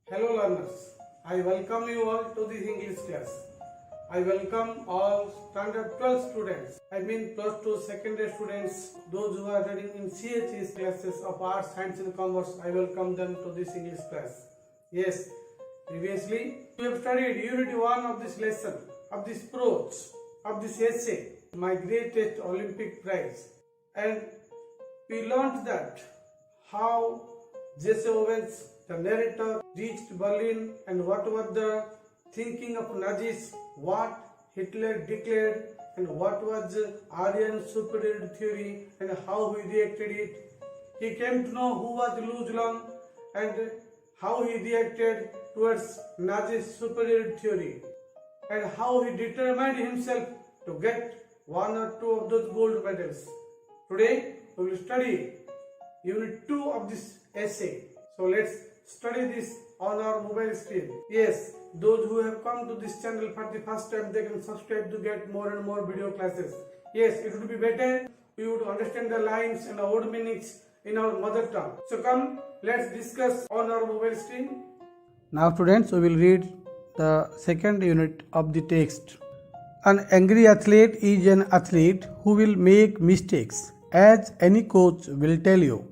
Hello learners, I welcome you all to this English class. I welcome all standard 12 students, I mean +2 secondary students, those who are studying in CHSE classes of Arts, Science and Commerce. I welcome them to this English class. Yes, previously we have studied Unit 1 of this lesson, of this prose, of this essay, My Greatest Olympic Prize. And we learned that how Jesse Owens, the narrator, reached Berlin and what were the thinking of Nazis, what Hitler declared and what was Aryan superiority theory and how he reacted it. He came to know who was Luz Long and how he reacted towards Nazi superiority theory and how he determined himself to get one or two of those gold medals. Today we will study Unit 2 of this essay. So let's study this on our mobile screen. Yes, those who have come to this channel for the first time, they can subscribe to get more and more video classes. Yes, it would be better we would understand the lines and the word meanings in our mother tongue. So come, let's discuss on our mobile screen. Now students, we will read the second unit of the text. An angry athlete is an athlete who will make mistakes, as any coach will tell you.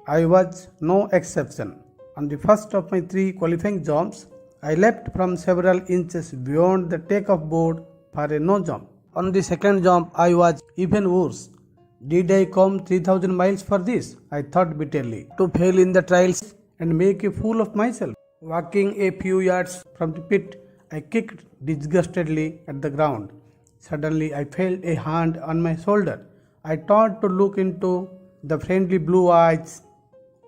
I was no exception. On the first of my 3 qualifying jumps, I leapt from several inches beyond the take-off board for a no jump. On the second jump, I was even worse. Did I come 3000 miles for this? I thought bitterly. To fail in the trials and make a fool of myself. Walking a few yards from the pit, I kicked disgustedly at the ground. Suddenly, I felt a hand on my shoulder. I turned to look into the friendly blue eyes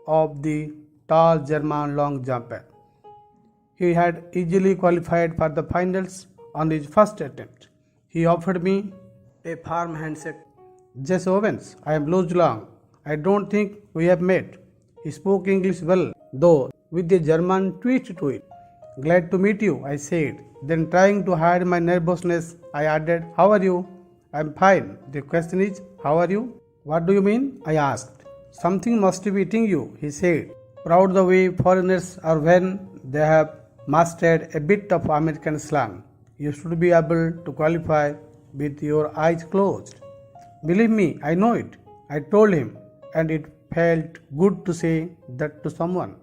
of the tall German long jumper. He had easily qualified for the finals on his first attempt. He offered me a firm handshake. Jesse Owens, I am Luz Long. I don't think we have met. He spoke English well, though with a German twist to it. Glad to meet you, I said. Then trying to hide my nervousness, I added, how are you? I am fine. The question is, how are you? What do you mean? I asked. Something must be eating you, he said. Proud the way foreigners are when they have mastered a bit of American slang. You should be able to qualify with your eyes closed. Believe me, I know it, I told him, and it felt good to say that to someone.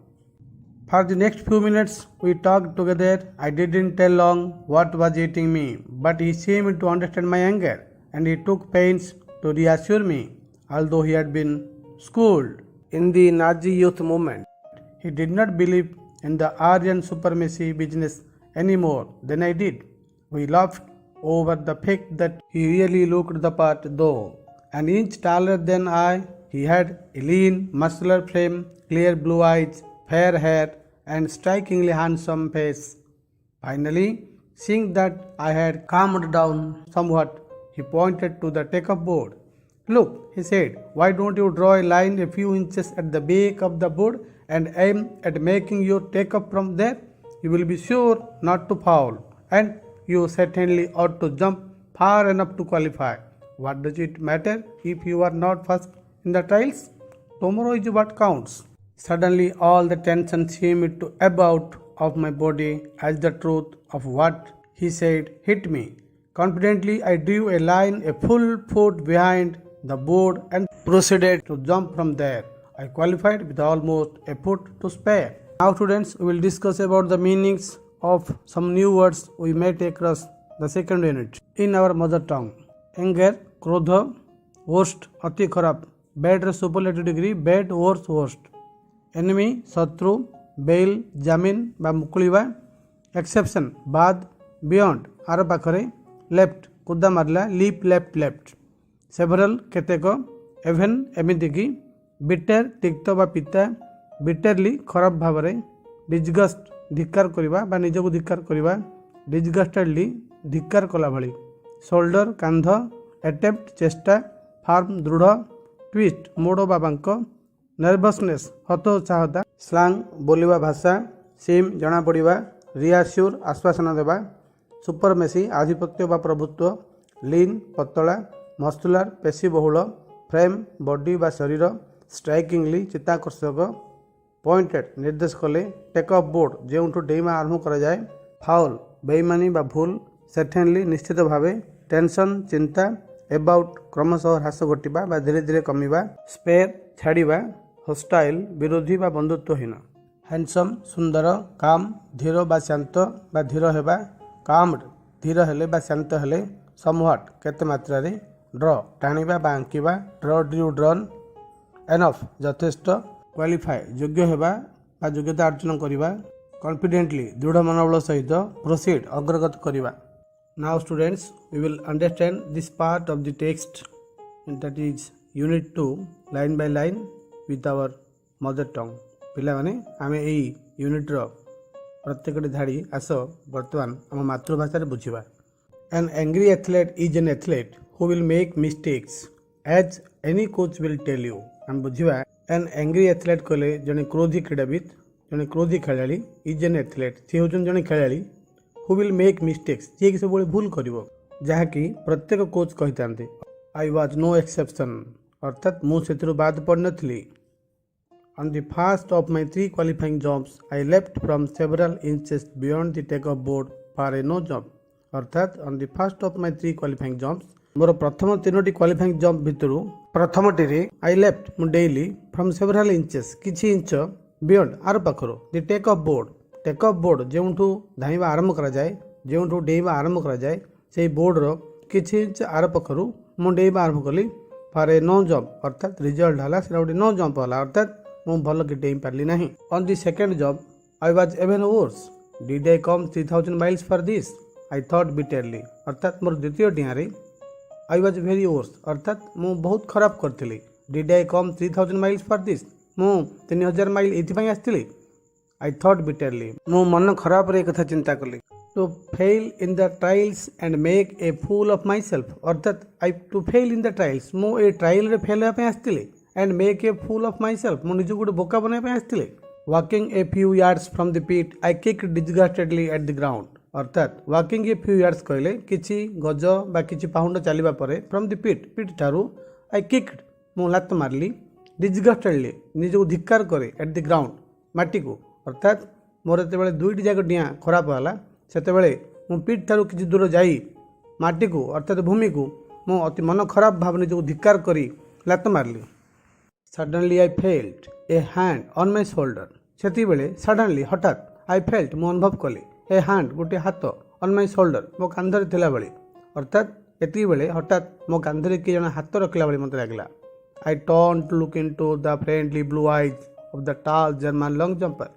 For the next few minutes, we talked together. I didn't tell Long what was eating me, but he seemed to understand my anger, and he took pains to reassure me, although he had been schooled in the Nazi youth movement. He did not believe in the Aryan supremacy business any more than I did. We laughed over the fact that he really looked the part, though. An inch taller than I, he had a lean, muscular frame, clear blue eyes, fair hair, and strikingly handsome face. Finally, seeing that I had calmed down somewhat, he pointed to the take-off board. Look, he said, why don't you draw a line a few inches at the back of the board and aim at making your take-off from there? You will be sure not to foul, and you certainly ought to jump far enough to qualify. What does it matter if you are not first in the trials? Tomorrow is what counts. Suddenly all the tension seemed to ebb out of my body as the truth of what he said hit me. Confidently, I drew a line a full foot behind the board and proceeded to jump from there. I qualified with almost a foot to spare. Now students, we will discuss about the meanings of some new words we met across the second unit in our mother tongue. Anger, krodha, worst, ati kharab, bad superlative degree, bad, worst. Enemy, satru, bail, jamin, ba mukuliba, exception, bad, beyond, ar pakhare, left, kuda marla, leap, left. Several, keteko, even, emitiki, bitter, tikto ba pita, bitterly, kharab bhavare, disgust, धिक्कार करिबा बा निजको धिक्कार करिबा, disgustedly धिक्कार कला भली, shoulder कांध, attempt चेष्टा, firm दृढ़, twist मोड़ बा बांक, nervousness हतोत्साहता, slang बोलिबा भाषा, seem जना पड़िबा, reassure आश्वासन देबा, supremacy आधिपत्य बा प्रभुत्व, lean पतला, muscular पेशी बहुल, frame बॉडी बा शरीर, स्ट्राइकिंगली चित्ताकर्षक पॉइंटेड निर्देश कले टेक ऑफ बोर्ड जो डेइमा आरंभ करा जाए फाउल बेईमानी बा भूल सर्टेनली निश्चित भाव टेंशन चिंता एबाउट क्रमशः ह्रास घटिबा बा धीरे धीरे कमिबा स्पेयर छाड़िबा हॉस्टाइल विरोधी बा बंधुत्वहीन हैंडसम सुंदर काम धीर बा शांत बा धीर हेबा काम्ड धीर हेले बा शांत हेले समव्हाट केते मात्रा रे ड्र टाणिबा बा आंकिबा ड्र ड्रू ड्रन एनफ यथेष्ट क्वालिफाई योग्य हेबा बा योग्यता अर्जन करिबा कॉन्फिडेंटली दृढ़ मनोबल सहित प्रोसीड अग्रगत करिबा। Now students we will understand this part of the text that is unit 2 line by line with our mother tongue. पिला माने आमे एई यूनिट रो प्रत्येक धाड़ी आस वर्तमान आम मातृभाषा रे बुझिबा। An angry athlete is an athlete who will make mistakes as any coach will tell you. आम बुझिबा एन एंग्री एथलेट कहले जने क्रोधी क्रीड़ाविद जने क्रोधी खेलाड़ी इज एन एथलेट सी होचन जने खेलाड़ी हु विल मेक मिस्टेक्स जे कि सब भूल करिवो जहाँकि प्रत्येक कोच कहितांते आई वाज नो एक्सेप्शन अर्थात मु सेतिरु बाद पड़नथली। On the first of my 3 qualifying jumps, I leapt from several inches beyond the take-off board for a no jump. अर्थात on the first of my 3 qualifying jumps, मोर प्रथम 3टी qualifying jump भितरु प्रथमटी रे I leapt मु डेली from several inches किछि inch beyond आर पाखरो the take-off board जेउठु धाइबा आरंभ करा जाए जेउठु डेइबा आरंभ करा जाए सेही बोर्ड रो किछि इंच आर पाखरो मु डेइबा आरंभ कली for a no jump अर्थात रिजल्ट हला सेरा गोटे नो जंप हला अर्थात मु भल कि डेई पारली नहीं। On the second job I was even worse did I come 3000 miles for this I thought bitterly अर्थात मोर द्वितीय डिया रे आई वाज वेरी वर्स अर्थात मु बहुत खराब करथिली। Did I come 3000 miles for this मु 3000 माइल एथि पई आस्थिली आई थॉट बिटरली मु मन खराब रे कथा चिंता करली। To fail in the trials and make a fool of myself अर्थात I to fail in the trials मु ए ट्रायल रे फेल होया पई आस्थिली and make a fool of myself मु निजु गोटे बोका बनाई पई आस्थिली। Walking a few yards from the pit I kicked disgustedly at the ground अर्थात वॉकिंग ए फ्यू यार्ड्स कहले किछि गज बा किछि पाउंड चलिबा परे फ्रॉम द पिट ठारू आई किक्ड मु लात मारली डिसगस्टेडली निजु धिक्कार करे एट द ग्राउंड माटी को अर्थात मोर एतेबेले दुईटी जाक डिया खराब होला सेतेबेले मु पिट ठारू किछि दूर जाई माटी को अर्थात भूमि को मु अति मन खराब भाव निजु धिक्कार करी लात मारली। Suddenly I felt A hand on my shoulder सेति बेले सडनली हठात आई फेल्ट मु अनुभव कली ए हैंड गोटे हाथ ऑन माई शोल्डर मो कांधरे थिला बेले अर्थात एति बेले हठात मो कांधरे कि जण हाथ रखला बेले मते लागला। I turn to look into the friendly blue eyes of the tall German long jumper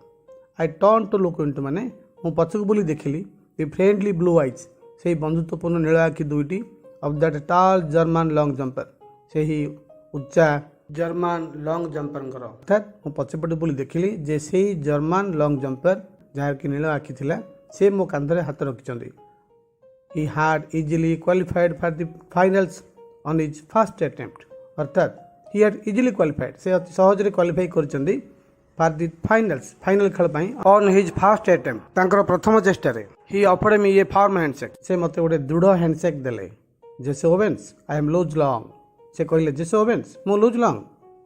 I turn to look into माने मु पछक बुली देखिली द फ्रेंडली ब्लू आईज सेही बंधुत्वपूर्ण नील आखि दुईटी of that tall German long jumper सेही उच्चा जर्मन लॉन्ग जंपर अर्थात मु पछपटे बुली देखिली जे से जर्मन लॉन्ग जंपर जार कि नील आखि थिला से मो कांधरे हाथ रखिचंदी। He had easily qualified for the finals on his first attempt अर्थात ही हैड इजीली क्वालिफाइड से अति सहज रे क्वालिफाई करचंदी फॉर द फाइनल्स फाइनल खेल पई ऑन हिज फर्स्ट अटेम्प्ट तांकर प्रथम चेष्टा रे। He offered me a firm handshake से मते गोटे दृढ़ हैंडशेक देले। Jesse Owens I am Luz Long से कहले जेसी ओवेंस मु Luz Long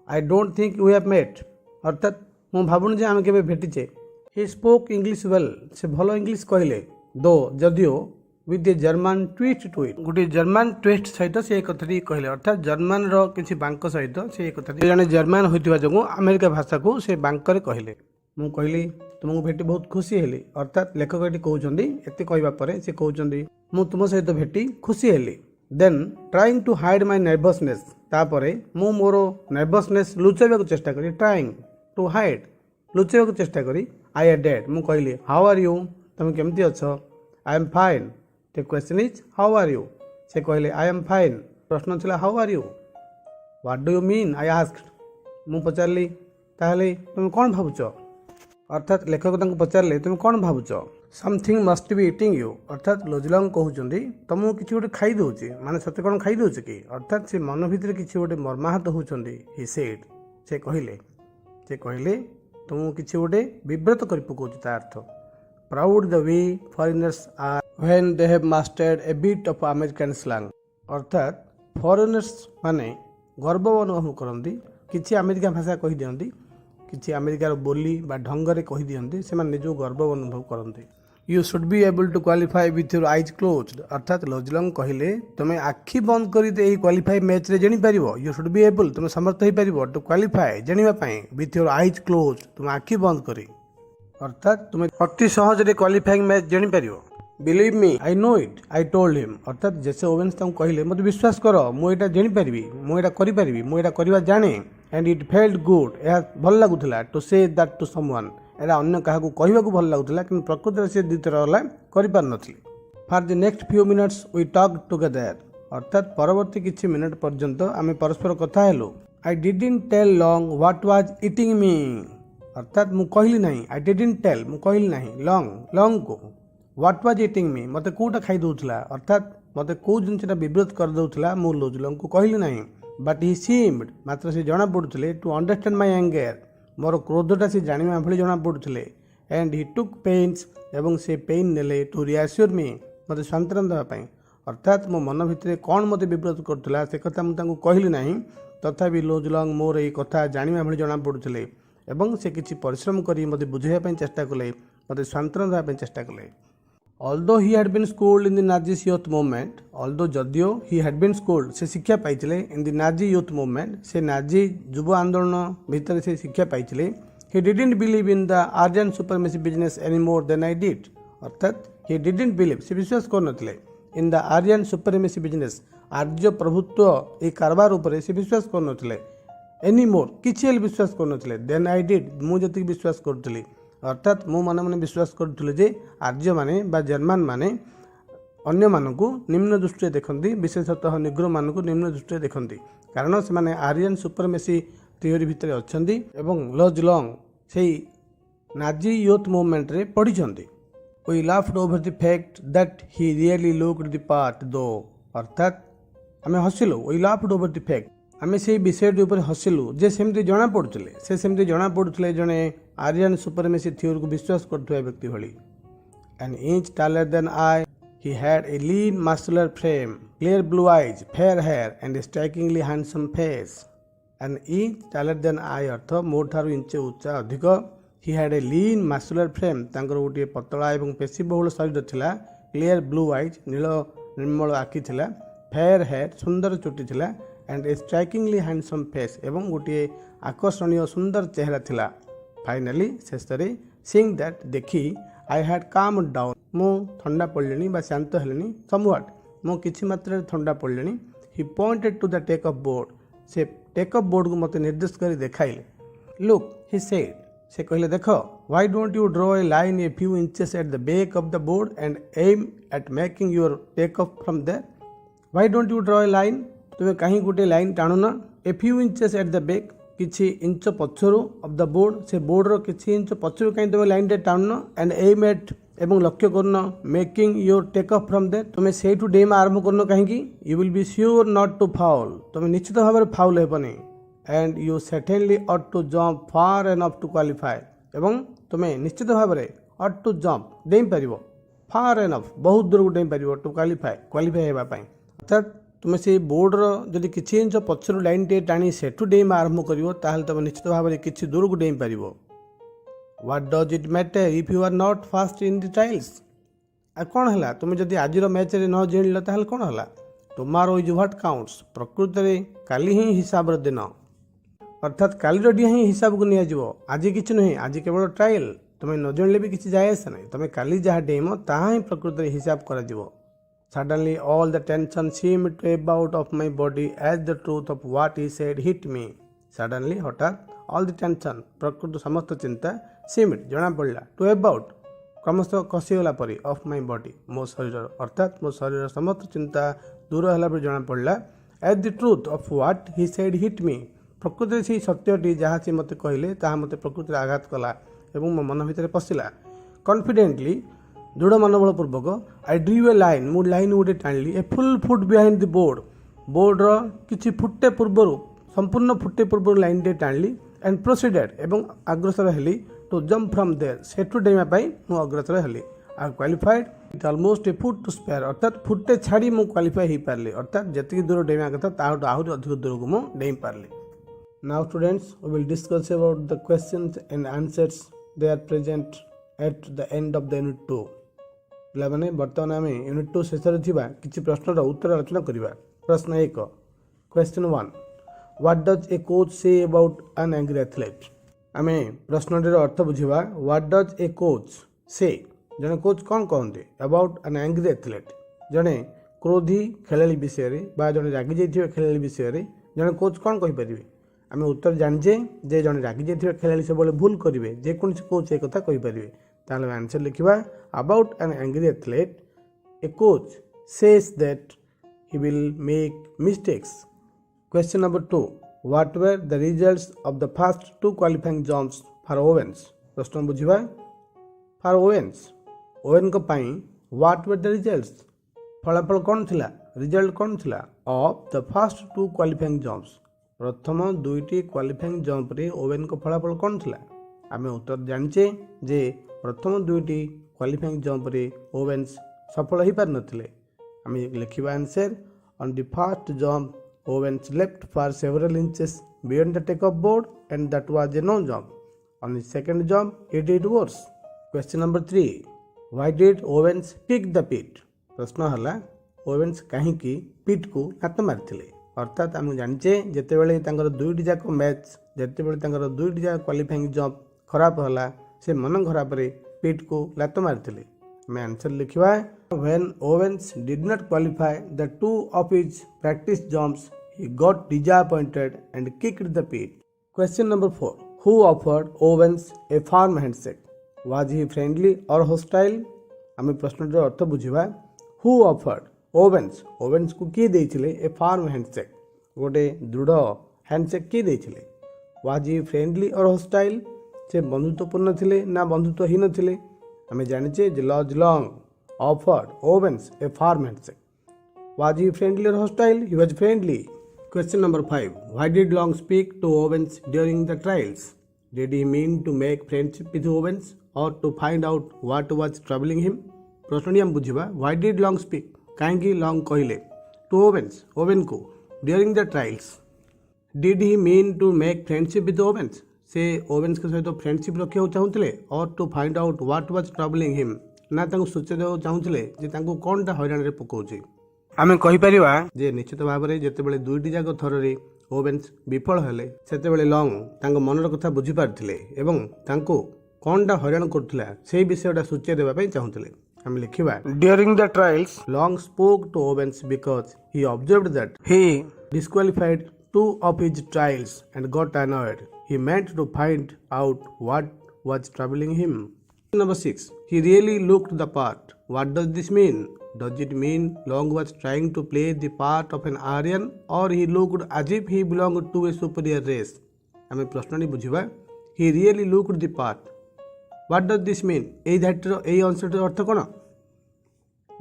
I don't think we have met अर्थात मु भाबुन जे आमे केबे भेटिचे। ही स्पोक इंग्लिश वेल से भलो इंग्लिश कहले दो जदियो with a German twist to it गोटे जर्मन ट्विस्ट सहित से कथाटी कहले अर्थात जर्मन रो किछि बांक सहित से कथाटी जने जर्मन होइतिबा जगो अमेरिका भाषा को से बांक रे कहले। मु कहली तुमको भेटी बहुत खुशी हेली अर्थात लेखक एटी कहउचंदी एते कहबा परे से कहउचंदी मु तुम सहित भेटी खुशी हेली। Then trying to hide my nervousness तापरे मु मोर नर्भसनेस लुचेबाक चेष्टा करी ट्राइंग टू हाइड लुचेबाक चेष्टा करी आई एडेड मु कहली हाउ आर यू तुम केमती अछ I am fine the question is how are you से कहले आई एम फाइन प्रश्न थिला how are you what do you mean I asked मु पचारली ताहले तुम कोन भाबुछ अर्थात लेखक तांको पचारले तुम कोन भाबुछ something must be eating you अर्थात लुजलंग कहउचंदी तुमको किछि गोटे खाई दउची माने सत्य कोन खाई दउची कि अर्थात से मन भितर किछि गोटे मर्माहत होउचंदी। ही सेड से कहले तुमको किछि गोटे विब्रत करि पकोउची ता अर्थ proud the way foreigners are when they have mastered a bit of American slang अर्थात फॉरेनर्स माने गर्व अनुभव करंदी किसी अमेरिका भाषा कही दियंती किसी अमेरिकार बोली बा ढंगरे कही दियंती से निज गर्व अनुभव करते। You should be able to qualify with your eyes closed अर्थात लुज लॉन्ग कहले तुम आखि बंद कर क्वालिफाई मैच रे जानी पारिबो। यू शुड बी एबल तुम समर्थ हो पारिबो टू क्वालिफाई जानिबा पई विथ योर आइज क्लोज्ड तुम आखि बंद करी अर्थात तुम अति सहज रे क्वालिफाइंग मैच जानी पारिबो। Believe me I know it I told him अर्थात जेसे ओवेन्स ताऊ कहले मते विश्वास कर मु एटा जानि पारिबी मु एटा करि पारिबी मु एटा करबा जाने एंड इट फेल्ट गुड यह भल लागुला to say that to someone एटा अन्य काहाकू कहबाकू भल लागुला कि प्रकृति से द्वितीय होला करि पार नथि। For the next few minutes we talk together अर्थात परवर्ती किछि मिनिट पर्यंत आमे परस्पर कथा हेलो। I didn't tell Long what was eating me अर्थात मु कहली नहीं आई डिडंट टेल मु कहली नहीं लॉन्ग लॉन्ग को व्हाट वाज ईटिंग मी मते कोटा खाई दउथला अर्थात मते को जिनसटा विब्रत कर दउथला मु लुज लॉन्ग को कहली नहीं। बट ही सीम्ड मात्र से जना पड़ुथले टू अंडरस्टैंड माय एंगर मोर क्रोधटा से जानिबा भली जना पड़ुथले एंड ही टुक पेन्स एवं से पेन नेले टू रिएश्योर मी मते सांत्वना देबा पई अर्थात मो मन भितरे कोन मते विब्रत करथला से कथा मु तांको कहली नहीं तथापि लुज लॉन्ग मोर ए कथा जानिबा भली जना पड़ुथले एवं से किछि परिश्रम करी मते बुझाइबा पई चेष्टा कले मते सांत्वना देबा पई चेष्टा कले। Although he had been schooled in the Nazi youth movement, although जदियो he had been schooled से शिक्षा पाइथिले in the Nazi youth movement से नाजी युव आंदोलन भीतर से शिक्षा पाइथिले he didn't believe in the Aryan supremacy business any more than I did अर्थात he didn't believe से विश्वास करनथिले in the Aryan supremacy business आर्य प्रभुत्व ए कारबार ऊपर से विश्वास करनथिले any more किछि विश्वास करनथिले then I did मु जति विश्वास करथली अर्थात मु मन मन विश्वास करुले जे आर्य माने बा जर्मान माने अन्य मानकु निम्न दृष्टि देखती विशेषतः निग्रो मानकु निम्न दृष्टि देखती कारण से माने आर्यन सुपरमेसी थियोरी भितर अछंती एवं लुज लॉन्ग से नाजी यूथ मूवमेंट रे पढ़ी छंती। We laughed over the fact that he really looked the part though अर्थात आमे हसिलु we laughed over the fact आमे से विषय ऊपर हसिलु जे सेमती जना पड़ुले से सेमती जना पड़ुले जने आर्यन सुपरमेसी थियोरी को विश्वास करथुवा व्यक्ति भली। An inch taller than I he had a lean muscular frame clear blue eyes fair hair and strikingly handsome face. An inch taller than I अर्थ मोर ठारू इंचे उच्चा अधिक he had a lean muscular frame तांकर गोटे पतला एवं पेशी बहुल शरीर थिला क्लियर ब्लू आईज नील निर्मल आखि थिला फेयर हेयर सुंदर चुटी थिला and a strikingly handsome face एवं गोटे आकर्षणीय सुंदर चेहरा थिला। फाइनाली शेष सीइंग दैट देखी आई हैड काम डाउन मु ठंडा पड़े बा शांत हेलेनी समव्हाट मु किछि मात्रा ठंडा पड़े। He pointed to the take off board से टेक ऑफ बोर्ड को मते निर्देश कर देखाइले। लुक ही सेड से कहले देख why don't you draw a line a few inches at the back of the board and aim at making your take off from there. Why don't you draw a line तुम कहीं गोटे line टाणुना a few inches at the back किछि inch पछरु of the board से board रो किछि inch पछरु कहीं तुम लाइन टे टाणुना एंड एम एट एवं लक्ष्य करना making your take off from there तुम सेठू डेम आरंभ करना कहीं you will be sure not to foul तुम निश्चित भाव में फाउल हेबनी and you certainly ought to jump far enough to qualify एवं तुम निश्चित भाव में ऑट टू जंप डेम पारिबो फार एनफ बहुत दूर को डेम पारिबो टू क्वालिफाई हेबा पई अर्थात तुम से बोर्डर जदि किछि इंच पछरु लाइन टे टाणी सेठू डेम आरंभ करिवो ताहले तुम निश्चित भाव में किछि दूर को डेम पारिबो। What does it matter if you are not fast in the trials आ कोन हला तुम जदि आजिर मैच रे न जिणिल ताहले कोन हला टुमारो इज व्हाट काउंट्स प्रकृत रे काली ही हिसाब र दिन अर्थात काली डी ही हिसाब को निया जिवो आज किछि नहीं आज केवल ट्रायल तुम न जिणले भी किछि जाय आसे नहीं तुम काली जहा डेम ताहा ही प्रकृत रे हिसाब करा जिवो। Suddenly all the tension seemed to ebb out of my body as the truth of what he said hit me. Suddenly हठात all the tension प्रकृत समस्त चिंता seemed जना पड़ला to ebb out क्रमशः खसीगला परी of my body मो शरीर अर्थात मो शरीर समस्त चिंता दूर होला पर जना पड़ला as the truth of what he said hit me प्रकृत से सत्यटी जहाँ से मते कहले ताहा मते प्रकृति आघात कला एवं मो मन भितर पशिला। कॉन्फिडेंटली दृढ़ मनोबल पूर्वक आई ड्रीव ए लाइन मु लाइन गोटे टाणिली a full foot behind the board बोर्डर किछि फुटे पूर्वर संपूर्ण फुटे पूर्व लाइन टे टाणिली एंड प्रोसीडेड एवं अग्रसर हेली टू जंप फ्रॉम देयर सेठू डेमा पाई मु अग्रसर हेली I qualified with almost a foot to spare अर्थात फुटे छाड़ी मु क्वालिफाई हो पारली अर्थात जति दूर डेमा कथा ताहु आहुरी अधिक दूर को मु dam पारली। Now students, we will discuss about the questions and answers they are present at the end of the unit 2. पिलामाने वर्तमान आम यूनिट 2 शेष किसी प्रश्नर उत्तर आलोचना करवा. प्रश्न 1. Question 1. What does a coach say about an angry athlete? आम प्रश्नटर अर्थ बुझा. What does a coach say? जने कोच कौन कहते अबाउट एन एंग्री एथलेट, जने क्रोधी खेलाड़ी विषय बा जने रागी जाइथिबा खेलाड़ी विषय जने कोच कौन कहि परिबे. आम उत्तर जानिजे जे जने रागी जाइथिबा खेलाड़ी सब भूल करेंगे जेकोसी कोच एक कथा कहि परिबे. ताले आंसर लिखिबा about an angry athlete a coach says that he will make mistakes. Question number 2. What were the results of the first 2 qualifying jumps for Owens. प्रश्न बुझिबा. फॉर ओवेन्स ओवेन को पाई व्हाट वर द रिजल्ट्स फलाफल कौन थिला, result कौन थिला of the first 2 qualifying jumps. प्रथम 2टी क्वालिफाइंग जंप रे ओवेन को फलाफल कौन थिला. आमे उत्तर जानिचे जे प्रथम 2टी क्वालिफाइंग जंप रे ओवेन्स सफल हो पार नथिले. आमे लिखिबा answer on the first jump Owens left for several inches beyond the take off board and that was a no jump. On the second jump he did worse. Question number 3. Why did Owens kick the pit. प्रश्न हला Owens कहीं पिट को हाथ मारिथिले. अर्थात आम जानिचे जेतेबेले तांकर 2टी जाक match जेतेबेले तांकर 2टी जाक क्वालिफाइंग जंप खराब हला से मन खराब रे पिट को लात मारिथिले. मैं आंसर लिखिबा when Owens did not qualify the 2 of his practice jumps he got disappointed and kicked the pit. Question number 4. Who offered Owens a firm handshake. Was he friendly or hostile. आम प्रश्न अर्थ बुझा. Who offered Owens Owens को किए देइथिले ए firm handshake, गोटे दृढ़ handshake किए देइथिले. Was he friendly or hostile से बंधुत्वपूर्ण थिले ना बंधुत्वहीन थिले. आम जानिचे जे Luz Long offered Owens a firm handshake. Was he friendly or hostile, he was friendly. Question number 5. Why did Long speak to Owens during the trials. Did he mean to make friendship with Owens or to find out what was troubling him? प्रश्न हम बुझा. Why did Long speak? कहीं Long कहले to Owens oven को during the trials. Did he mean to make friendship with Owens? से Owens के सहित friendship रखा चाहूले और to find out what was troubling him ना सूचय देवा चाहूले कौन टा हईराण पकाउे. आम कहीपर जे निश्चित भाव में जितेबाला 2टी जाक थर ओवेन्स विफल हेले सेतेबेले लॉन्ग तांको मनर कथा बुझी पारथिले एवं तांको कोनटा हरान करथिला सेही विषयटा सूचय देबा पई चाहुथिले. हम लिखिबा during the trials Long spoke to Owens because he observed that he disqualified 2 of his trials and got annoyed. He meant to find out what was troubling him. Number 6. He really looked the part. What does this mean? Does it mean Long was trying to play the part of an Aryan or he looked as if he belonged to a superior race? आम प्रश्न बुझा. He really looked the part. What does this mean? यही answer अर्थ कौन.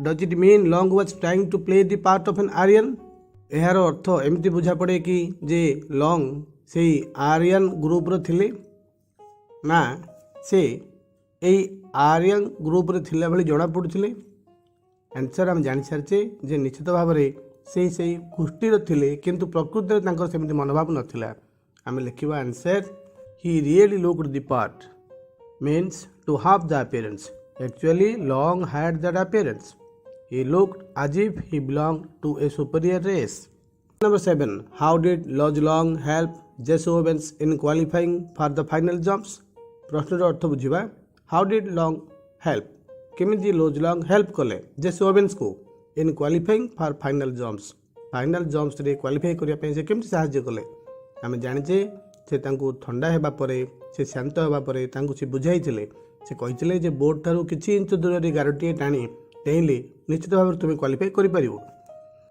Does it mean Long was trying to play the part of an Aryan? यार अर्थ एमती बुझा पड़े कि जे लॉन्ग से आर्यन ग्रुप रे ना से आर्यन ग्रुप रे थिला भली जଣା पड़ुथिले. आंसर हम जानी सारचे जे निश्चित भाव में से गोष्ठी थिले किंतु प्रकृति में सेमती मनोभाव नथिला. आम लिखिबा answer he really looked the part means to have the appearance. Actually Long had that appearance. He looked as if he belonged to a superior race. Number 7. How did Luz Long help Jesse Owens in qualifying for the final jumps? प्रश्न अर्थ बुझा. How did Long help? केमिति Luz Long help कले Jesse Owens को in qualifying for final jumps. Final jumps रे qualify करने से केमती साहाय्य कले. आम जानिचे से तांको ठंडा हेबा परे से शांत हेबा परे तांको से बुझाइथिले से कहिथिले जे बोर्ड थारु किछि इंच दूर रे गारटी टाणी टेइले निश्चित भाव तुम क्वालिफाई कर.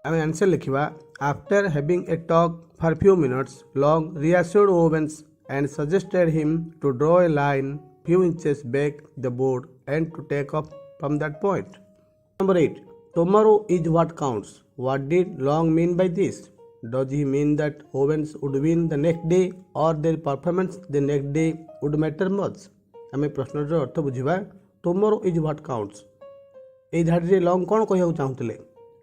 आम आंसर लिखा. After having a talk for few minutes Long reassured Owens and suggested him to draw a line few inches back the board and to take off from that point. Number 8. Tomorrow is what counts. What did Long mean by this. Does he mean that Owens would win the next day or their performance the next day would matter much. आम प्रश्न अर्थ बुझा. Tomorrow is what counts এই ধাড়ি long কোণ কহিବାକୁ ଚାହୁଁଥିଲେ.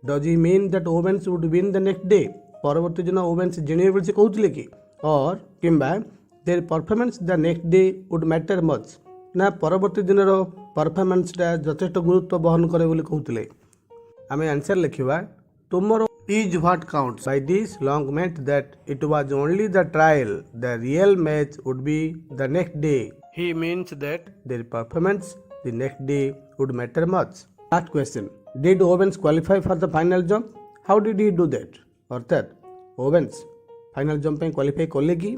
Does he mean that Owens would win the next day. ପରବର୍ତ୍ତୀ ଦିନ ଓଭେନ୍ସ ଜିଣିବେ ବୋଲି ସେ କହୁଥିଲେ କି or किंबा their performance the next day would matter much ना परवर्ती दिन परफॉर्मेंसटा यथेष्ट गुरुत्व बहन करे बोली कहते आम आंसर लिखा tomorrow is what counts. By this Long meant that it was only the trial. The real match would be the next day. He means that their performance the next day would matter much. Last question. Did Owens qualify for the final jump? How did he do that? अर्थात Owens final jump पे qualify कले कि?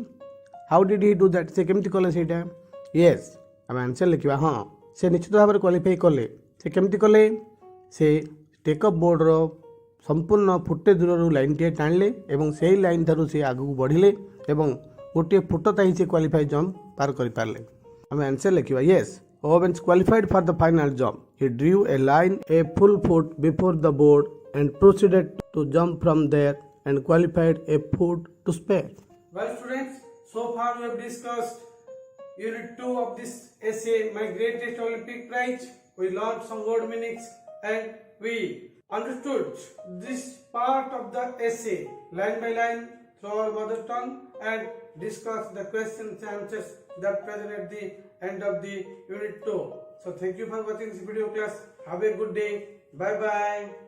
How did he do that? से केमती कले सेटा? Yes. आम आंसर लिखा हाँ से निश्चित भाव में क्वालिफाई कले से केमती कले से टेकअप बोर्डर संपूर्ण फुटे दूर लाइनटे टाणिले और से लाइन ठार से आगू बढ़िले और गोटे फुट ताई से क्वालिफाई जंप पार कर पारे आम आंसर लिखा yes Owens qualified for the final jump. He drew a line a full foot before the board and proceeded to jump from there and qualified a foot to spare. Well students, so far we have discussed Unit 2 of this essay, My Greatest Olympic Prize. We learned some word meanings and we understood this part of the essay line by line through our mother tongue and discussed the questions and answers that present at the end of the Unit 2. So thank you for watching this video class. Have a good day. Bye bye.